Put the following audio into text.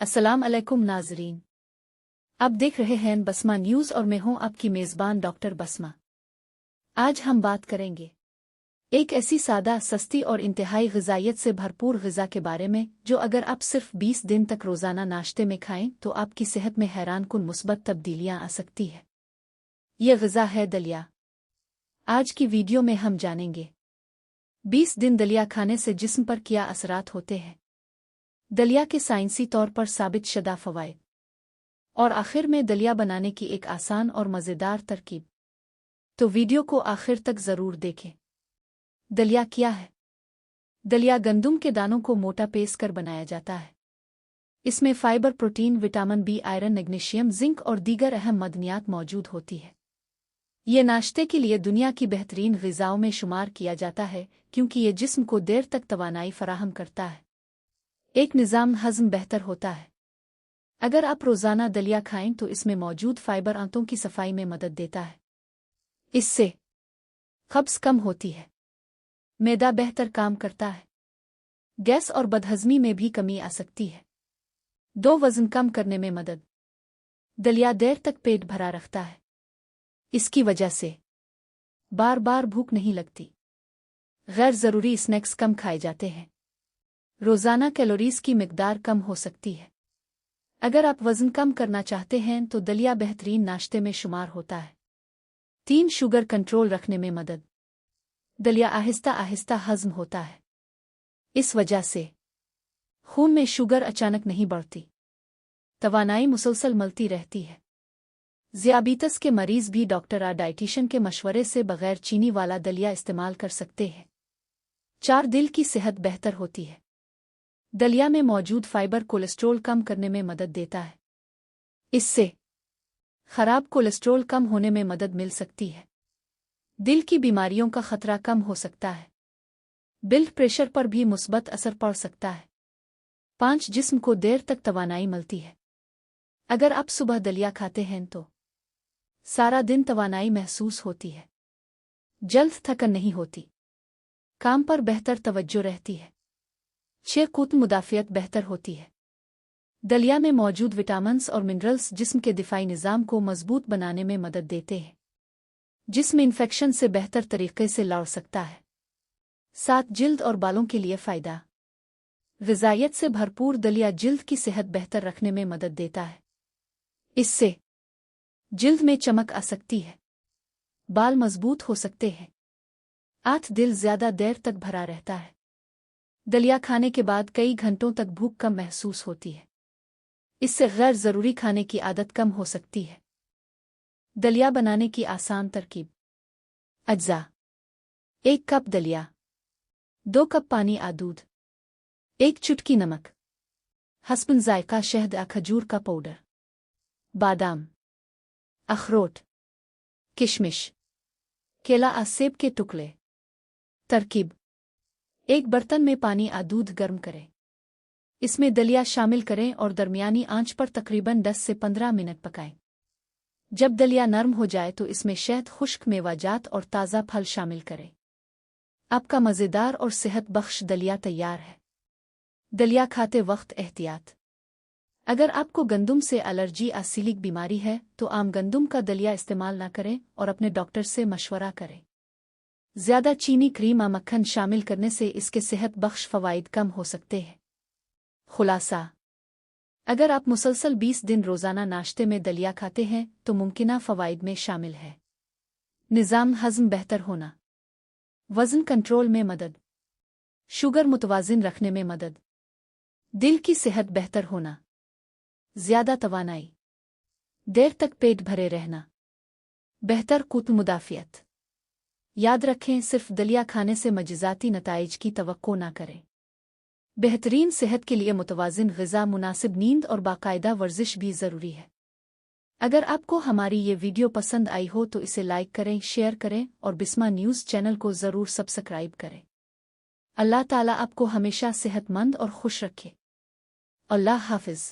अस्सलाम अलैकुम नाजरीन। आप देख रहे हैं बसमा न्यूज़ और मैं हूं आपकी मेज़बान डॉक्टर बसमा। आज हम बात करेंगे एक ऐसी सादा, सस्ती और इंतहाई ग़िज़ाइयत से भरपूर ग़िज़ा के बारे में जो अगर आप सिर्फ 20 दिन तक रोज़ाना नाश्ते में खाएं तो आपकी सेहत में हैरानकुन मुस्बत तब्दीलियां आ सकती है। ये ग़िज़ा है दलिया। आज की वीडियो में हम जानेंगे 20 दिन दलिया खाने से जिस्म पर क्या असरात होते हैं, दलिया के साइंसी तौर पर साबित शुदा फ़वाइद, और आखिर में दलिया बनाने की एक आसान और मज़ेदार तरकीब। तो वीडियो को आखिर तक ज़रूर देखें। दलिया क्या है? दलिया गंदुम के दानों को मोटा पीस कर बनाया जाता है। इसमें fibre, protein, vitamin B, iron, magnesium, zinc और दीगर अहम मदनियात मौजूद होती है। ये नाश्ते के लिए दुनिया की बेहतरीन ग़िज़ाओं में शुमार किया जाता है क्योंकि ये जिस्म को देर तक तवानाई फराहम करता है। एक निज़ाम हज़म बेहतर होता है। अगर आप रोज़ाना दलिया खाएं तो इसमें मौजूद फाइबर आंतों की सफाई में मदद देता है। इससे कब्ज़ कम होती है, मैदा बेहतर काम करता है, गैस और बदहज़मी में भी कमी आ सकती है। वज़न कम करने में मदद। दलिया देर तक पेट भरा रखता है। इसकी वजह से बार बार भूख नहीं लगती। गैर ज़रूरी स्नैक्स कम खाए जाते हैं। रोज़ाना कैलोरीज़ की मिकदार कम हो सकती है। अगर आप वज़न कम करना चाहते हैं तो दलिया बेहतरीन नाश्ते में शुमार होता है। 3 शुगर कंट्रोल रखने में मदद। दलिया आहिस्ता आहिस्ता हज़म होता है। इस वजह से खून में शुगर अचानक नहीं बढ़ती। तवानाई मुसलसल मिलती रहती है। ज़ियाबीतस के मरीज़ भी डॉक्टर या डाइटिशियन के मशवरे से बग़ैर चीनी वाला दलिया इस्तेमाल कर सकते हैं। 4 दिल की सेहत बेहतर होती है। दलिया में मौजूद फाइबर कोलेस्ट्रॉल कम करने में मदद देता है। इससे खराब कोलेस्ट्रॉल कम होने में मदद मिल सकती है। दिल की बीमारियों का खतरा कम हो सकता है। ब्लड प्रेशर पर भी मुस्बत असर पड़ सकता है। 5 जिस्म को देर तक तवानाई मिलती है। अगर आप सुबह दलिया खाते हैं तो सारा दिन तवानाई महसूस होती है। जल्द थकन नहीं होती। काम पर बेहतर तवज्जो रहती है। 6 क़ुत मुदाफ़ियत बेहतर होती है। दलिया में मौजूद विटामिन्स और मिनरल्स जिस्म के दिफ़ाई निज़ाम को मज़बूत बनाने में मदद देते हैं। जिस्म इन्फेक्शन से बेहतर तरीके से लड़ सकता है। 7 जिल्द और बालों के लिए फ़ायदा। ग़िज़ाइयत से भरपूर दलिया जिल्द की सेहत बेहतर रखने में मदद देता है। इससे जिल्द में चमक आ सकती है। बाल मज़बूत हो सकते हैं। 8 दिल ज़्यादा देर तक भरा रहता है। दलिया खाने के बाद कई घंटों तक भूख कम महसूस होती है। इससे गैर ज़रूरी खाने की आदत कम हो सकती है। दलिया बनाने की आसान तरकीब। अज्जा: 1 कप दलिया, 2 कप पानी आ दूध, 1 चुटकी नमक, हस्बन जायका शहद या खजूर का पाउडर, बादाम, अखरोट, किशमिश, केला या सेब के टुकड़े। तरकीब: एक बर्तन में पानी आ दूध गर्म करें। इसमें दलिया शामिल करें और दरमियानी आंच पर तकरीबन 10 से 15 मिनट पकाएं। जब दलिया नरम हो जाए तो इसमें शहद, खुश्क मेवाजात और ताज़ा फल शामिल करें। आपका मज़ेदार और सेहत बख्श दलिया तैयार है। दलिया खाते वक्त एहतियात: अगर आपको गंदुम से एलर्जी या सीलिक बीमारी है तो आम गंदुम का दलिया इस्तेमाल न करें और अपने डॉक्टर से मशवरा करें। ज़्यादा चीनी, क्रीम या मक्खन शामिल करने से इसके सेहत बख्श फ़वाइद कम हो सकते हैं। खुलासा: अगर आप मुसलसल 20 दिन रोज़ाना नाश्ते में दलिया खाते हैं तो मुमकिना फ़वाइद में शामिल है निज़ाम हज़म बेहतर होना, वज़न कंट्रोल में मदद, शुगर मुतवाज़िन रखने में मदद, दिल की सेहत बेहतर होना, ज़्यादा तवानाई, देर तक पेट भरे रहना, बेहतर क़ुत मुदाफ़ियत। याद रखें, सिर्फ दलिया खाने से मज़ीदाती नताइज की तवक्को न करें। बेहतरीन सेहत के लिए मुतवाज़िन ग़िज़ा, मुनासिब नींद और बाकायदा वर्जिश भी ज़रूरी है। अगर आपको हमारी ये वीडियो पसंद आई हो तो इसे लाइक करें, शेयर करें और बसमा न्यूज़ चैनल को ज़रूर सब्सक्राइब करें। अल्लाह ताला आपको हमेशा सेहतमंद और खुश रखे। अल्लाह हाफ़िज़।